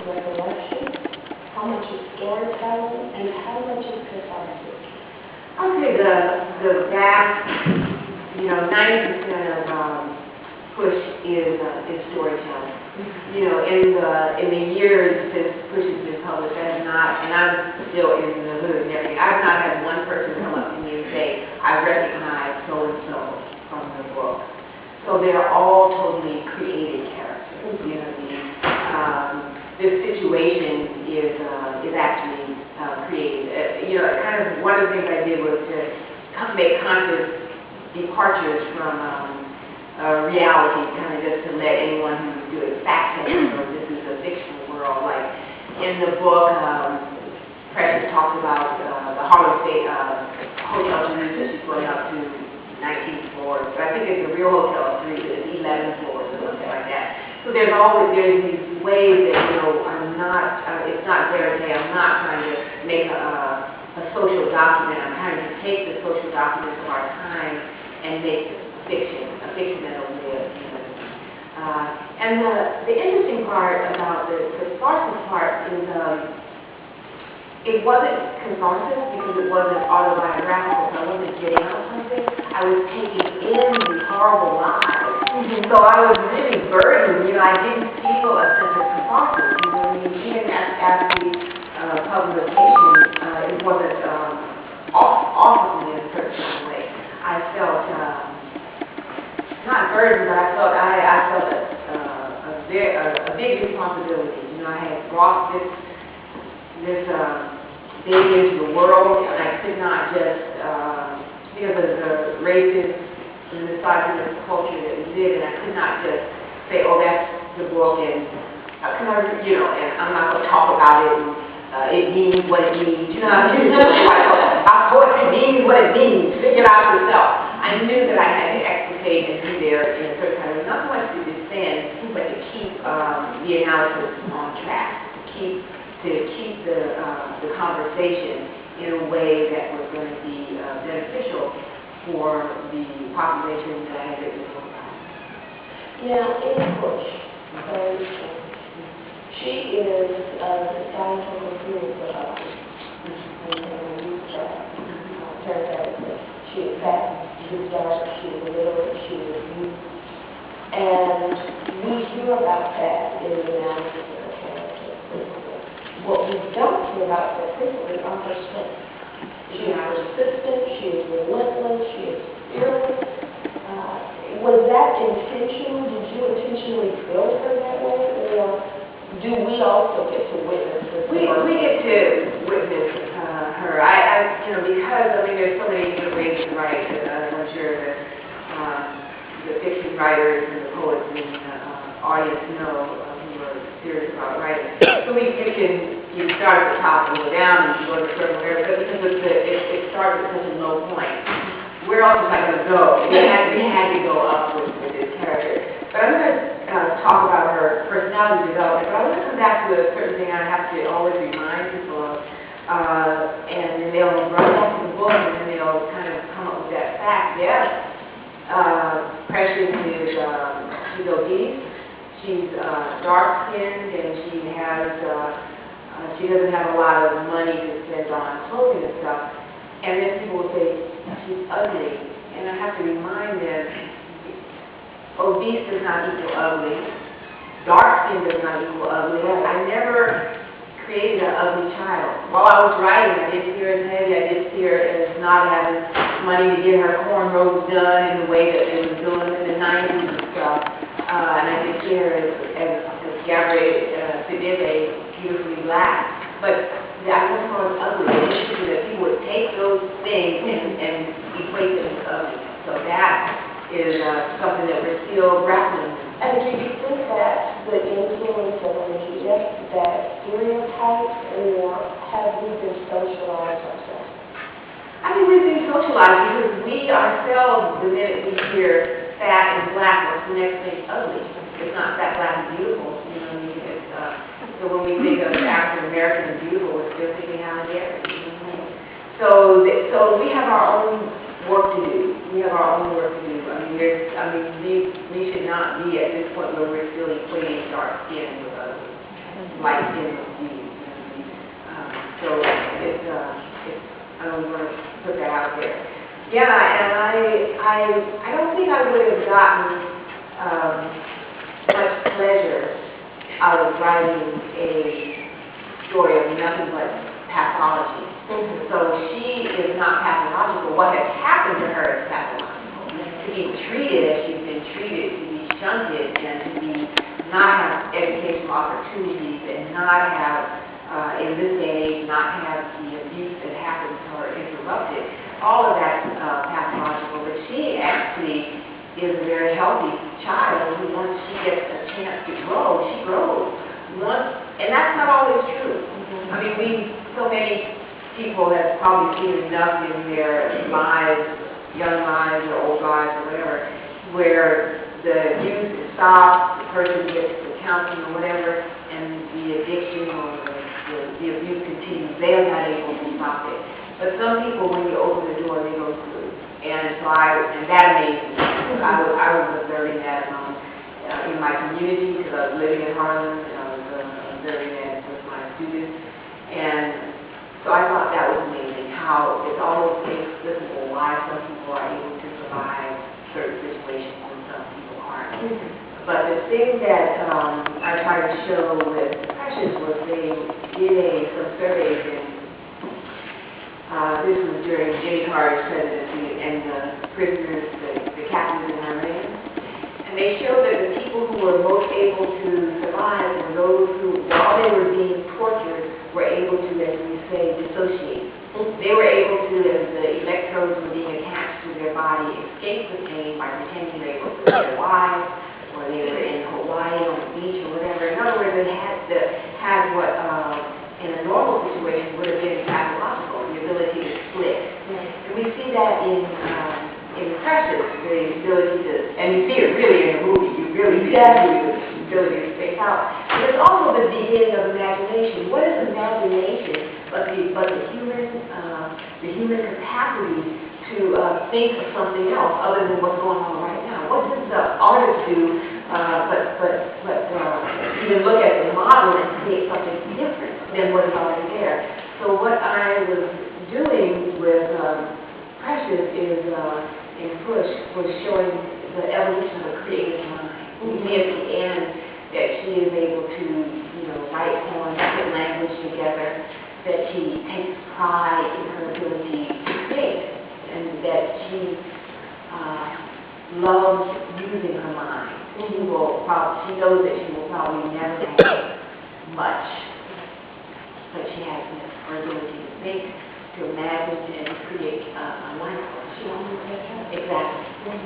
recollection, how much is storytelling, and how much is catharsis? I'd say the vast, 90% of push is storytelling. In the years since push has been published, I have not, and I'm still in the hood and everything, I've not had one person come up to me and say, I recognize so-and-so from the book. So they're all totally created characters. This situation is actually created. Kind of one of the things I did was to make conscious departures from reality, kind of just to let anyone who's doing fact-checking or this is a fictional world. Like in the book, Precious talks about the Harlem State Hotel that she's going up to 19 floors. But I think it's a real hotel, 11 floors or something like that. So there's these ways that, I'm not, it's not verite, I'm not trying to make a social document. I'm trying to take the social documents of our time and make a fiction that'll live. And the interesting part about the catharsis part is it wasn't catharsis because it wasn't autobiographical, so I wasn't getting out something. I was taking in these horrible lives. So I was really burdened. I didn't feel a sense of catharsis. Even after the publication, it wasn't off of me in a certain way. I felt not burdened, but I felt a big responsibility. I had brought this baby into the world, and I could not just, the racist and misogynist culture that we live in, I could not just say, oh, that's the book, and and I'm not going to talk about it, and it means what it means. Our poetry means what it means. Figure it out yourself. I knew that I had to explicate and be there in a certain kind of, not so much to defend, but to keep the analysis on track, to keep the conversation in a way that was going to be beneficial for the population that I had written the book about. Now, in Push, she is the scientific group of she is fat, she is dark, she is illiterate, she is youth. And we hear about that in the analysis of the character. What we don't hear about so frequently are her strengths. She is persistent, she is relentless, she is fearless. Was that intentional? Did you intentionally build her that way? Or do we also get to witness this? We get to witness her. Because there's so many different ways to write. I'm sure the fiction writers and the poets in the audience know who are serious about writing. So you start at the top and go down and you go to certain areas, but because it starts at such a low point. Where else was I going to go? We had to go up with this character. But I'm going to talk about her personality development, but I want to come back to a certain thing I have to always remind people of. And then they'll run back to the book and then they'll kind of come up with that fact. Yes, Precious is, she's obese, she's dark-skinned, and she doesn't have a lot of money to spend on clothing and stuff. And then people will say, she's ugly. And I have to remind them, obese does not equal ugly. Dark skin does not equal ugly. I never created an ugly child. While I was writing, I did see her as heavy. I did see her as not having money to get her cornrows done in the way that they were doing in the 90s and stuff. And I did see her as Gabrielle Siddibe, beautifully black. But I wasn't called ugly. It interested that people would take those things and equate them with ugly. So that is something that we're still grappling with. And do you think that the influence of media, that stereotype, or have we been socialized ourselves? I think we've been socialized because we ourselves, the minute we hear fat and black, what's the next thing? Ugly. It's not fat, black, and beautiful. So when we think of African American and beautiful, we're still thinking Halle-Berry. So we have our own work to do. We should not be at this point where we're still equating dark skin with ugly. like in the view. So it's, I don't want to put that out there. Yeah, and I don't think I would have gotten much pleasure out of writing a story of nothing but pathology. So she is not pathological. What has happened to her is pathological. To be treated as she's been treated, to be shunted, and to be not have educational opportunities, and not have, in this day and age, not have the abuse that happens to her interrupted. All of that's pathological. But she actually is a very healthy child who, once she gets a chance to grow, she grows. And that's not always true. I mean, so many people have probably seen enough in their lives, young lives or old lives or whatever, where the use stops, the person gets the counseling or whatever, and the addiction or the abuse continues. They are not able to stop it. But some people, when you open the door, they go through. And so and that amazes me. I was observing that in my community, because I was living in Harlem, and I was observing that with my students. And so I thought that was amazing, how it's almost inexplicable why some people are able to survive certain situations and some people aren't. But the thing that I tried to show with Precious was they did some surveys, and this was during Jimmy Carter's presidency, and the prisoners, the captives in her land. And they showed that the people who were most able to survive were those who, while they were being tortured, were able to, as we say, dissociate. They were able to, as the electrodes were being attached to their body, escape the pain by pretending they were with their wives, or they were in Hawaii on the beach or whatever. In other words, they had what in a normal situation would have been pathological, the ability to split. And we see that in Precious, the ability to, and you see it really in the movie, you really see the ability to space out. But it's also the beginning of imagination. What is imagination but the human capacity to think of something else other than what's going on right now? What does the artist do but even look at the model and create something different than what is already there? So what I was doing with Precious is in Push was showing the evolution of a creative mind. We see at the end that she is able to, write poems, put language together, that she takes pride in her ability to create, and that she loves using her mind. She knows that she will probably never have much, but she has her ability to think, to imagine, and to create a life. She always has. Exactly.